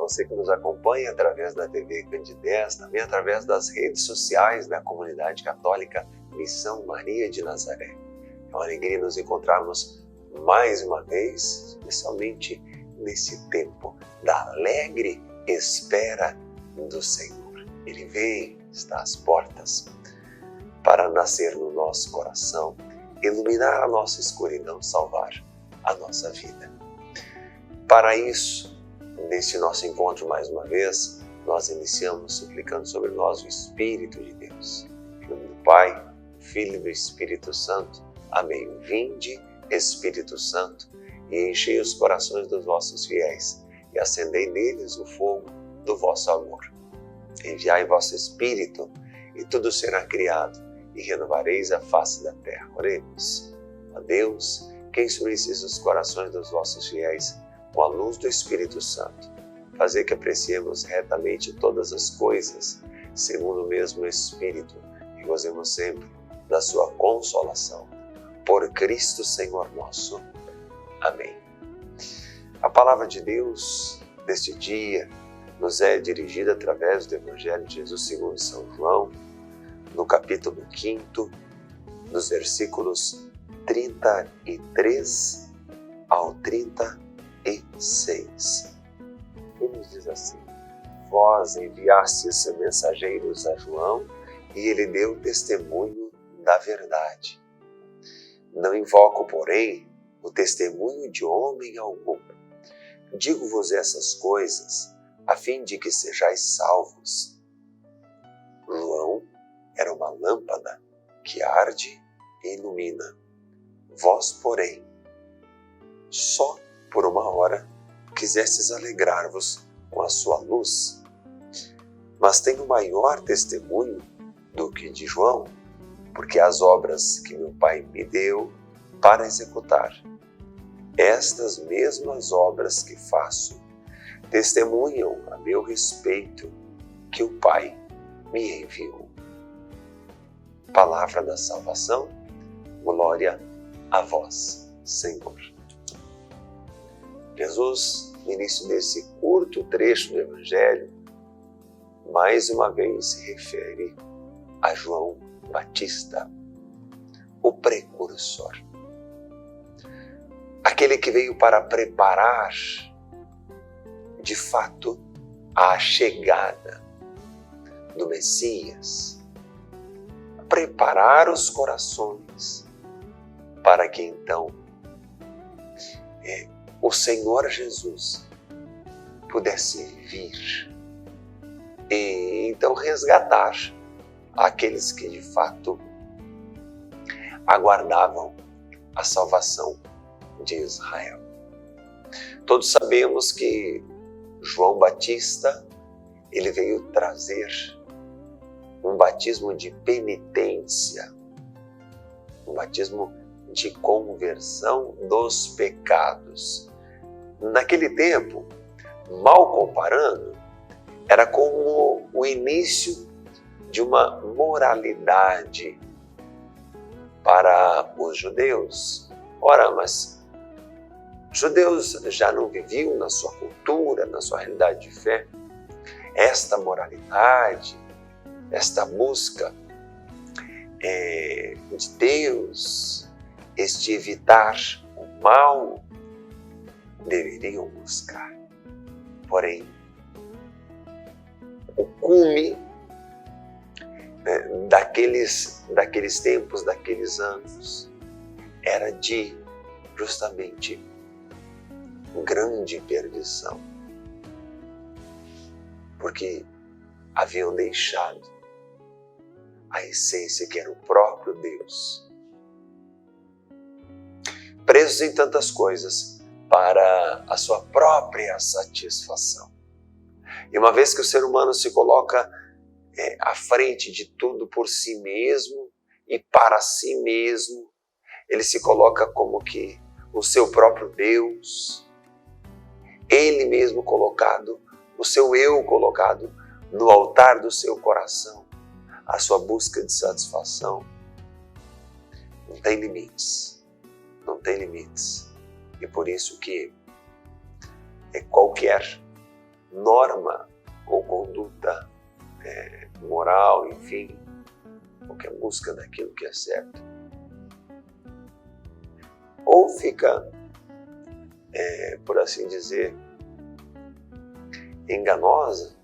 você que nos acompanha através da TV Candidez, também através das redes sociais da comunidade católica Missão Maria de Nazaré. É uma alegria nos encontrarmos mais uma vez, especialmente nesse tempo da alegre espera do Senhor. Ele vem, está às portas para nascer no nosso coração, iluminar a nossa escuridão, salvar a nossa vida. Para isso, nesse nosso encontro mais uma vez, nós iniciamos suplicando sobre nós o Espírito de Deus. Em nome do Pai, do Filho e do Espírito Santo. Amém. Vinde, Espírito Santo, e enchei os corações dos vossos fiéis, e acendei neles o fogo do vosso amor. Enviai vosso Espírito, e tudo será criado, e renovareis a face da terra. Oremos. Ó Deus, que instruísseis os corações dos vossos fiéis com a luz do Espírito Santo, fazer que apreciemos retamente todas as coisas, segundo o mesmo Espírito, e gozemos sempre da sua consolação. Por Cristo Senhor nosso. Amém. A palavra de Deus deste dia nos é dirigida através do Evangelho de Jesus segundo São João, no capítulo 5, dos versículos 33 ao 36. Ele nos diz assim: vós enviastes mensageiros a João, e ele deu testemunho da verdade. Não invoco, porém, o testemunho de homem algum. Digo-vos essas coisas, a fim de que sejais salvos. João era uma lâmpada que arde e ilumina. Vós, porém, só por uma hora quisestes alegrar-vos com a sua luz. Mas tenho maior testemunho do que de João, porque as obras que meu Pai me deu para executar, estas mesmas obras que faço, testemunham a meu respeito que o Pai me enviou. Palavra da salvação, glória a vós, Senhor. Jesus, no início desse curto trecho do Evangelho, mais uma vez se refere a João Batista, o precursor. Aquele que veio para preparar, de fato, a chegada do Messias, preparar os corações para que então o Senhor Jesus pudesse vir e então resgatar aqueles que de fato aguardavam a salvação de Israel. Todos sabemos que João Batista, ele veio trazer um batismo de penitência, um batismo de conversão dos pecados. Naquele tempo, mal comparando, era como o início de uma moralidade para os judeus. Ora, mas os judeus já não viviam na sua cultura, na sua realidade de fé, esta moralidade, esta busca de Deus, este evitar o mal, deveriam buscar. Porém, o cume daqueles tempos, daqueles anos, era de justamente grande perdição, porque haviam deixado a essência que era o próprio Deus, presos em tantas coisas para a sua própria satisfação. E uma vez que o ser humano se coloca à frente de tudo por si mesmo e para si mesmo, ele se coloca como que o seu próprio Deus, ele mesmo colocado, o seu eu colocado no altar do seu coração, a sua busca de satisfação não tem limites, não tem limites. E por isso que qualquer norma ou conduta moral, enfim, qualquer busca daquilo que é certo. Ou fica, por assim dizer, enganosa,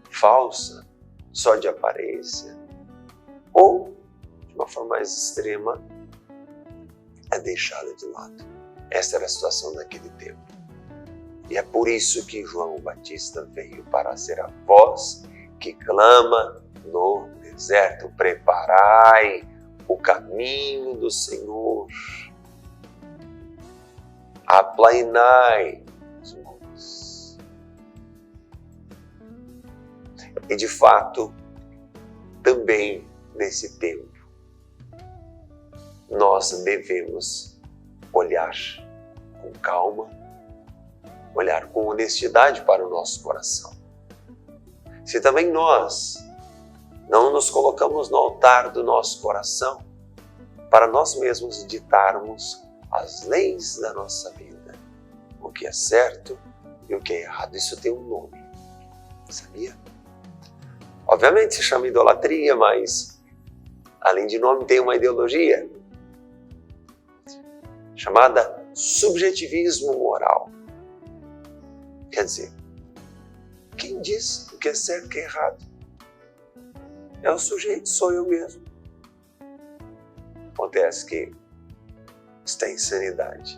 falsa, só de aparência, ou, de uma forma mais extrema, é deixada de lado. Essa era a situação naquele tempo. E é por isso que João Batista veio para ser a voz que clama no deserto: preparai o caminho do Senhor, aplainai os montes. E de fato, também nesse tempo, nós devemos olhar com calma, olhar com honestidade para o nosso coração. Se também nós não nos colocamos no altar do nosso coração para nós mesmos ditarmos as leis da nossa vida, o que é certo e o que é errado, isso tem um nome, sabia? Obviamente se chama idolatria, mas além de nome tem uma ideologia chamada subjetivismo moral. Quer dizer, quem diz o que é certo e o que é errado? É o sujeito, sou eu mesmo. Acontece que está em insanidade,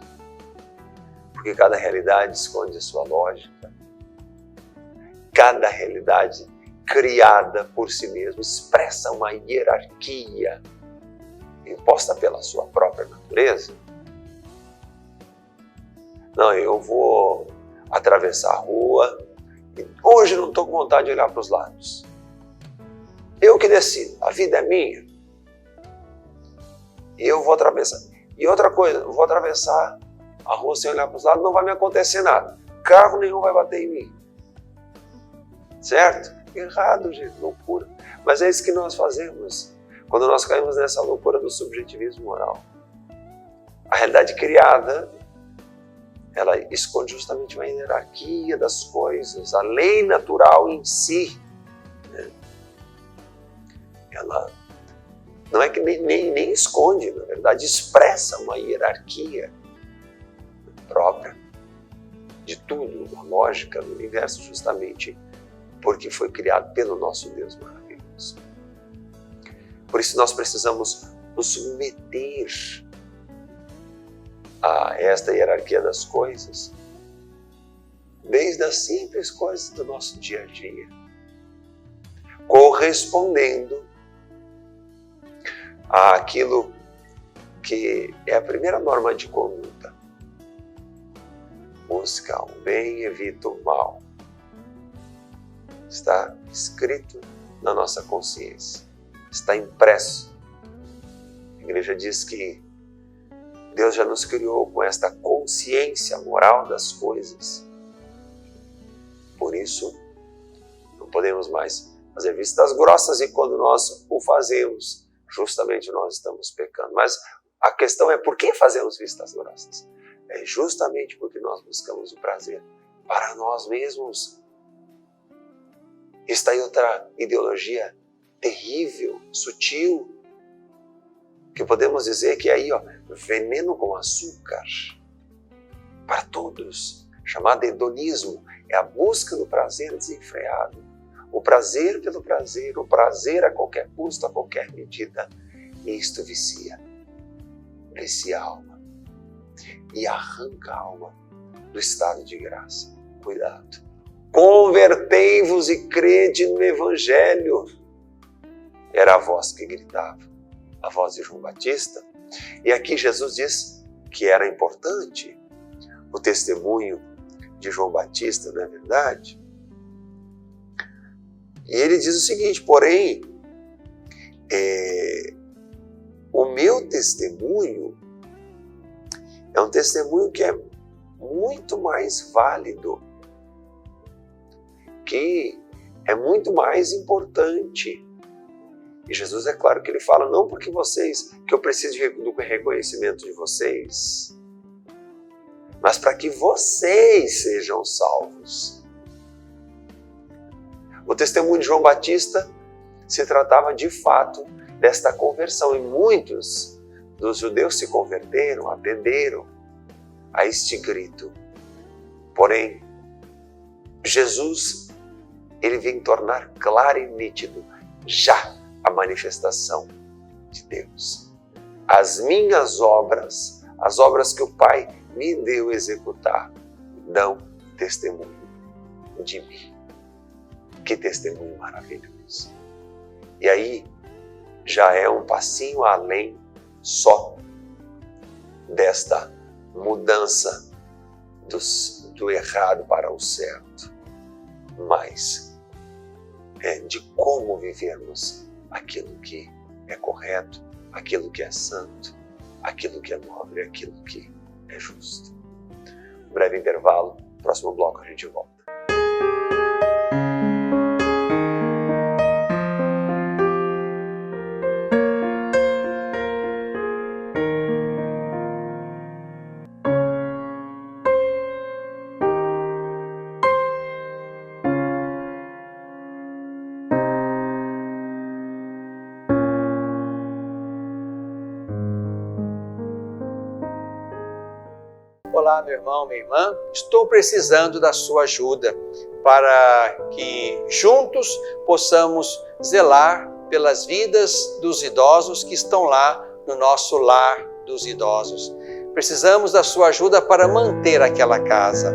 porque cada realidade esconde a sua lógica, cada realidade criada por si mesma expressa uma hierarquia imposta pela sua própria natureza. Não, eu vou atravessar a rua e hoje não estou com vontade de olhar para os lados. Eu que decido, a vida é minha. Eu vou atravessar. E outra coisa, eu vou atravessar a rua sem olhar para os lados, não vai me acontecer nada. Carro nenhum vai bater em mim. Certo? Errado, gente, loucura. Mas é isso que nós fazemos quando nós caímos nessa loucura do subjetivismo moral. A realidade criada, ela esconde justamente uma hierarquia das coisas, a lei natural em si. Né? Ela não é que nem esconde, na verdade expressa uma hierarquia própria de tudo, uma lógica do universo, justamente porque foi criado pelo nosso Deus maravilhoso. Por isso nós precisamos nos submeter a esta hierarquia das coisas, desde as simples coisas do nosso dia a dia, correspondendo àquilo que é a primeira norma de conduta. Busca o bem e evita o mal. Está escrito na nossa consciência, está impresso. A igreja diz que Deus já nos criou com esta consciência moral das coisas. Por isso, não podemos mais fazer vistas grossas, e quando nós o fazemos, justamente nós estamos pecando. Mas a questão é: por que fazemos vistas grossas? É justamente porque nós buscamos o prazer para nós mesmos. Está aí outra ideologia terrível, sutil, que podemos dizer que é aí, veneno com açúcar para todos, chamado hedonismo. É a busca do prazer desenfreado, o prazer pelo prazer, o prazer a qualquer custo, a qualquer medida. E isto vicia a alma e arranca a alma do estado de graça. Cuidado. Convertei-vos e crede no Evangelho. Era a voz que gritava, a voz de João Batista. E aqui Jesus diz que era importante o testemunho de João Batista, não é verdade? E ele diz o seguinte: porém, o meu testemunho é um testemunho que é muito mais válido, que é muito mais importante. E Jesus, é claro que ele fala, não porque eu preciso do reconhecimento de vocês, mas para que vocês sejam salvos. O testemunho de João Batista se tratava de fato desta conversão, e muitos dos judeus se converteram, atenderam a este grito. Porém, Jesus, ele vem tornar claro e nítido já a manifestação de Deus. As minhas obras, as obras que o Pai me deu executar, dão testemunho de mim. Que testemunho maravilhoso! E aí, já é um passinho além só desta mudança do errado para o certo, mas de como vivermos aquilo que é correto, aquilo que é santo, aquilo que é nobre, aquilo que é justo. Um breve intervalo, próximo bloco a gente volta. Olá, meu irmão, minha irmã, estou precisando da sua ajuda para que juntos possamos zelar pelas vidas dos idosos que estão lá no nosso lar dos idosos. Precisamos da sua ajuda para manter aquela casa.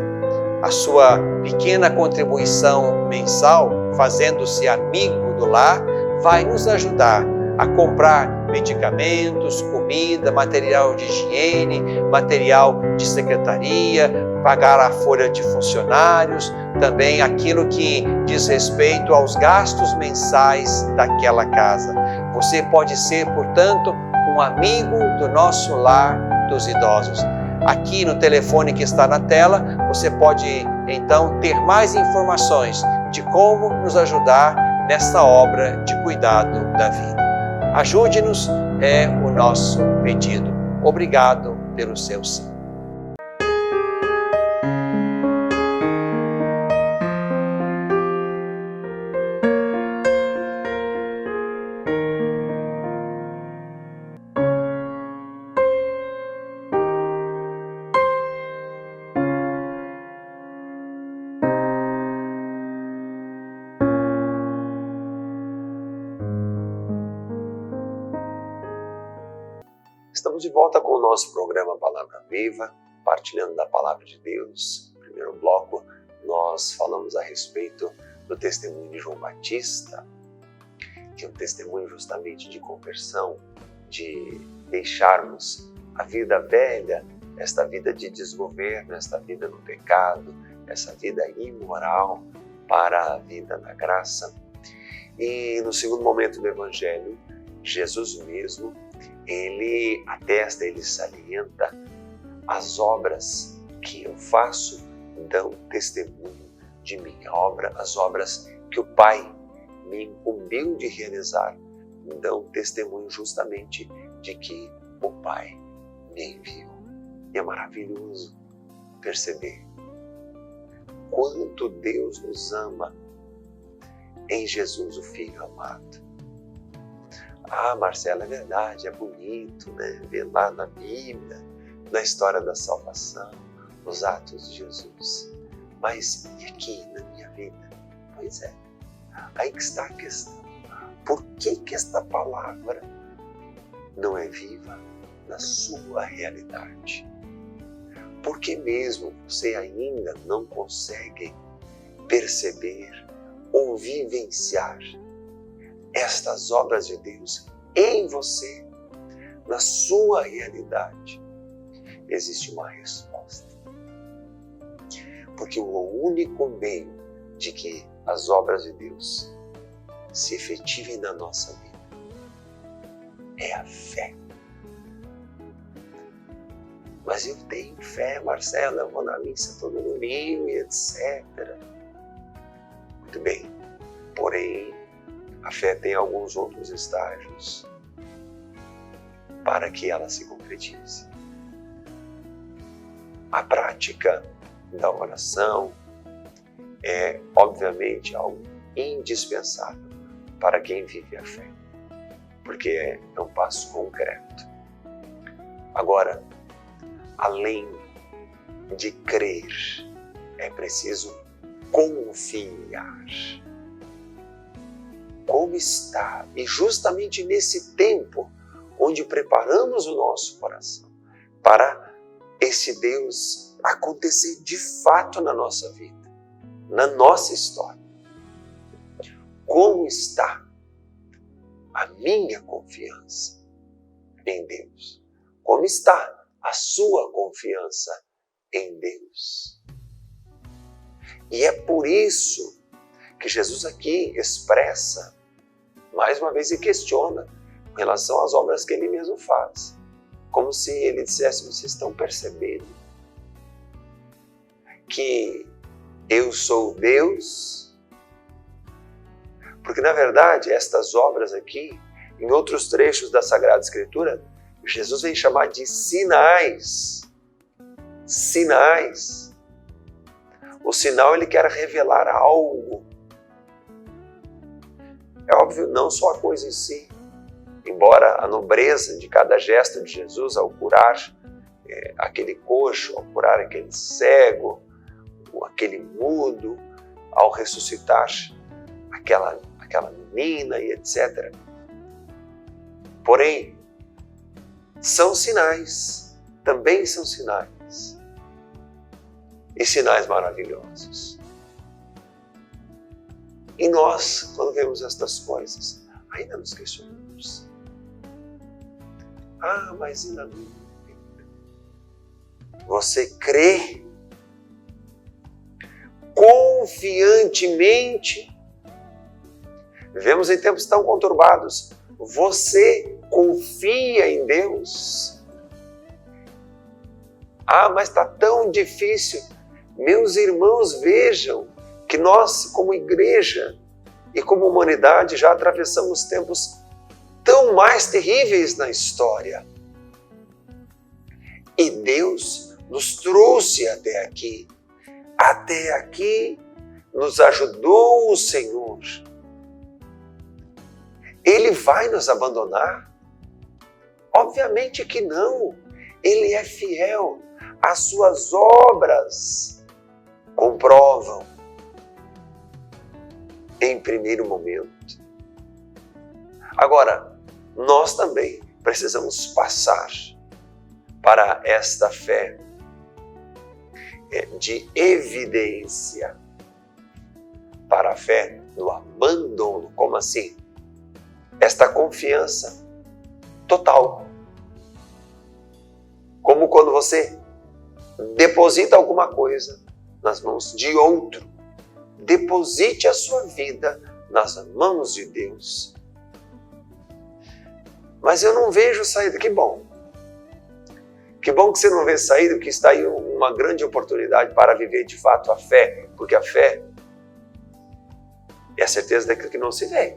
A sua pequena contribuição mensal, fazendo-se amigo do lar, vai nos ajudar a comprar medicamentos, comida, material de higiene, material de secretaria, pagar a folha de funcionários, também aquilo que diz respeito aos gastos mensais daquela casa. Você pode ser, portanto, um amigo do nosso lar dos idosos. Aqui no telefone que está na tela, você pode então ter mais informações de como nos ajudar nessa obra de cuidado da vida. Ajude-nos, é o nosso pedido. Obrigado pelo seu sim. Estamos de volta com o nosso programa Palavra Viva, partilhando da Palavra de Deus. No primeiro bloco, nós falamos a respeito do testemunho de João Batista, que é um testemunho justamente de conversão, de deixarmos a vida velha, esta vida de desgoverno, esta vida no pecado, essa vida imoral, para a vida na graça. E no segundo momento do Evangelho, Jesus mesmo, ele atesta, ele salienta as obras que eu faço dão testemunho de minha obra, as obras que o Pai me incumbiu de realizar dão testemunho justamente de que o Pai me enviou. E é maravilhoso perceber quanto Deus nos ama em Jesus, o Filho amado. Ah, Marcela, é verdade, é bonito, né? Ver lá na Bíblia, na história da salvação, nos atos de Jesus. Mas e aqui na minha vida? Pois é, aí que está a questão. Por que esta palavra não é viva na sua realidade? Por que mesmo você ainda não consegue perceber ou vivenciar estas obras de Deus em você, na sua realidade? Existe uma resposta. Porque o único meio de que as obras de Deus se efetivem na nossa vida é a fé. Mas eu tenho fé, Marcela, eu vou na missa todo domingo e etc. Muito bem, porém, a fé tem alguns outros estágios para que ela se concretize. A prática da oração é, obviamente, algo indispensável para quem vive a fé, porque é um passo concreto. Agora, além de crer, é preciso confiar. Como está? E justamente nesse tempo onde preparamos o nosso coração para esse Deus acontecer de fato na nossa vida, na nossa história. Como está a minha confiança em Deus? Como está a sua confiança em Deus? E é por isso que Jesus aqui expressa, mais uma vez, e questiona com relação às obras que ele mesmo faz. Como se ele dissesse: vocês estão percebendo que eu sou Deus? Porque, na verdade, estas obras aqui, em outros trechos da Sagrada Escritura, Jesus vem chamar de sinais. Sinais. O sinal, ele quer revelar algo. É óbvio, não só a coisa em si. Embora a nobreza de cada gesto de Jesus ao curar aquele coxo, ao curar aquele cego, aquele mudo, ao ressuscitar aquela menina e etc. Porém, são sinais, também são sinais. E sinais maravilhosos. E nós, quando vemos estas coisas, ainda nos questionamos. Ah, mas e na minha vida? Você crê confiantemente? Vivemos em tempos tão conturbados. Você confia em Deus? Ah, mas está tão difícil. Meus irmãos, vejam que nós, como igreja e como humanidade, já atravessamos tempos tão mais terríveis na história. E Deus nos trouxe até aqui. Até aqui nos ajudou o Senhor. Ele vai nos abandonar? Obviamente que não. Ele é fiel. As suas obras comprovam em primeiro momento. Agora, nós também precisamos passar para esta fé de evidência, para a fé do abandono. Como assim? Esta confiança total. Como quando você deposita alguma coisa nas mãos de outro. Deposite a sua vida nas mãos de Deus. Mas eu não vejo saída. Que bom. Que bom que você não vê saída, que está aí uma grande oportunidade para viver de fato a fé. Porque a fé é a certeza daquilo que não se vê.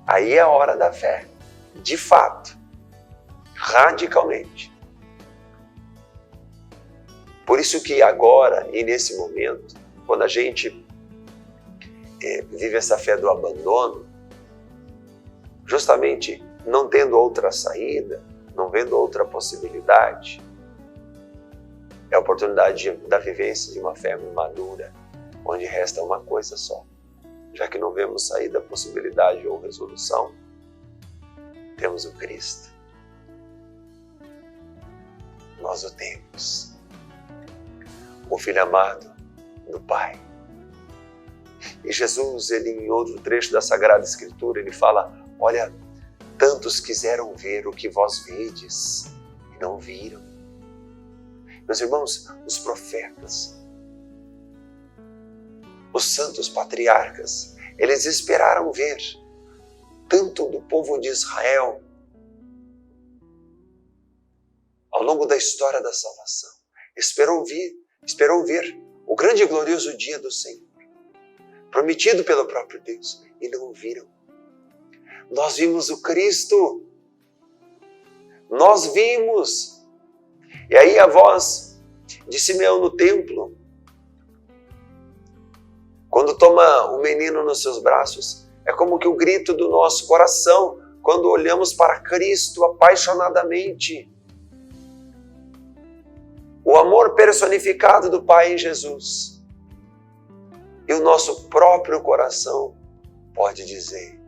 Aí é a hora da fé. De fato. Radicalmente. Por isso que agora e nesse momento, quando a gente vive essa fé do abandono, justamente não tendo outra saída, não vendo outra possibilidade, é a oportunidade da vivência de uma fé madura, onde resta uma coisa só. Já que não vemos saída, possibilidade ou resolução, temos o Cristo. Nós o temos. O Filho amado do Pai. E Jesus, ele em outro trecho da Sagrada Escritura, ele fala: olha, tantos quiseram ver o que vós vedes e não viram. Meus irmãos, os profetas, os santos patriarcas, eles esperaram ver tanto do povo de Israel ao longo da história da salvação. Esperou ver o grande e glorioso dia do Senhor, prometido pelo próprio Deus, e não o viram. Nós vimos o Cristo. Nós vimos. E aí a voz de Simeão no templo, Quando toma o menino nos seus braços, é como que o grito do nosso coração, quando olhamos para Cristo apaixonadamente. O amor personificado do Pai em Jesus. E o nosso próprio coração pode dizer: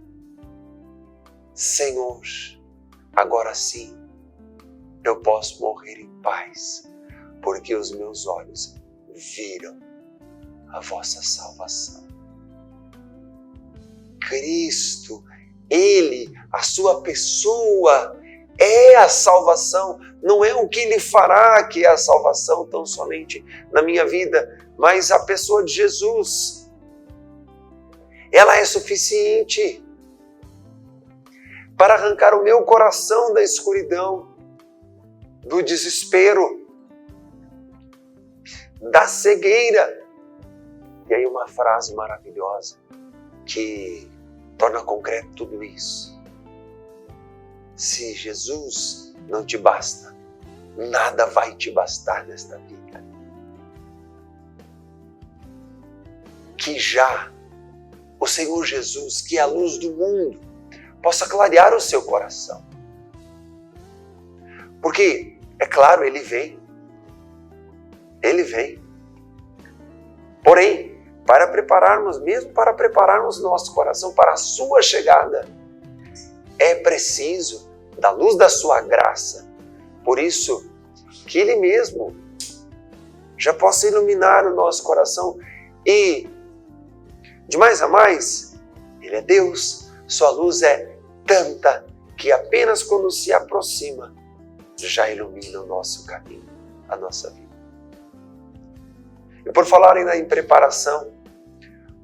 Senhor, agora sim, eu posso morrer em paz, porque os meus olhos viram a vossa salvação. Cristo, Ele, a sua pessoa, é a salvação. Não é o que Ele fará que é a salvação tão somente na minha vida, mas a pessoa de Jesus. Ela é suficiente para arrancar o meu coração da escuridão, do desespero, da cegueira. E aí uma frase maravilhosa que torna concreto tudo isso. Se Jesus não te basta, nada vai te bastar nesta vida. Que já o Senhor Jesus, que é a luz do mundo, possa clarear o seu coração. Porque, é claro, Ele vem. Ele vem. Porém, mesmo para prepararmos nosso coração para a sua chegada, é preciso da luz da sua graça. Por isso, que Ele mesmo já possa iluminar o nosso coração e, de mais a mais, Ele é Deus, sua luz é tanta que apenas quando se aproxima, já ilumina o nosso caminho, a nossa vida. E por falar ainda em preparação,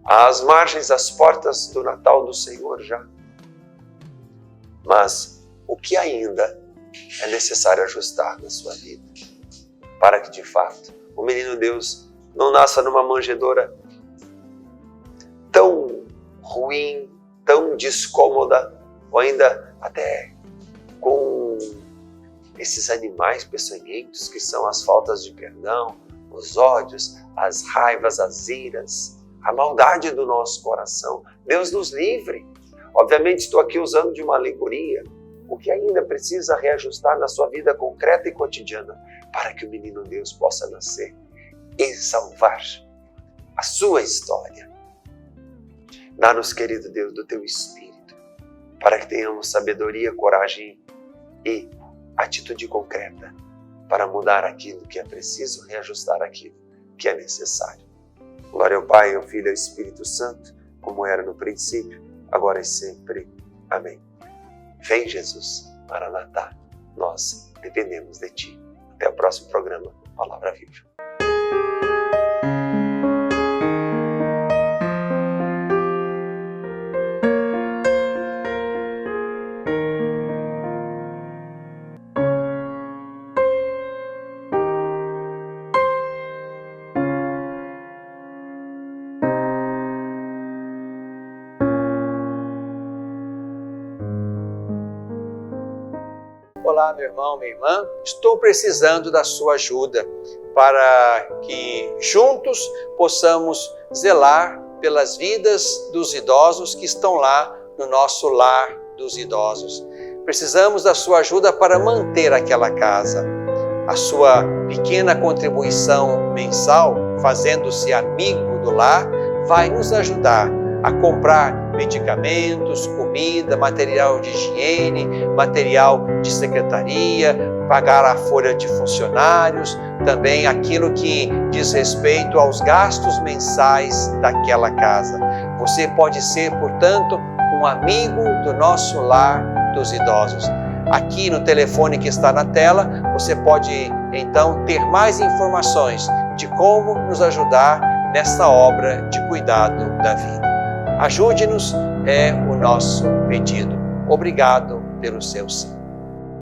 às margens das portas do Natal do Senhor já. Mas o que ainda é necessário ajustar na sua vida, para que de fato o menino Deus não nasça numa manjedoura tão ruim, tão descômoda, ou ainda até com esses animais peçonhentos que são as faltas de perdão, os ódios, as raivas, as iras, a maldade do nosso coração. Deus nos livre. Obviamente estou aqui usando de uma alegoria o que ainda precisa reajustar na sua vida concreta e cotidiana para que o menino Deus possa nascer e salvar a sua história. Dá-nos, querido Deus, do Teu Espírito, para que tenhamos sabedoria, coragem e atitude concreta para mudar aquilo que é preciso, reajustar aquilo que é necessário. Glória ao Pai, ao Filho e ao Espírito Santo, como era no princípio, agora e sempre. Amém. Vem, Jesus, Maranatá, nós dependemos de Ti. Até o próximo programa, Palavra Viva. Olá, meu irmão, minha irmã. Estou precisando da sua ajuda para que juntos possamos zelar pelas vidas dos idosos que estão lá no nosso lar dos idosos. Precisamos da sua ajuda para manter aquela casa. A sua pequena contribuição mensal, fazendo-se amigo do lar, vai nos ajudar a comprar medicamentos, comida, material de higiene, material de secretaria, pagar a folha de funcionários, também aquilo que diz respeito aos gastos mensais daquela casa. Você pode ser, portanto, um amigo do nosso lar dos idosos. Aqui no telefone que está na tela, você pode então ter mais informações de como nos ajudar nessa obra de cuidado da vida. Ajude-nos, é o nosso pedido. Obrigado pelo seu sim.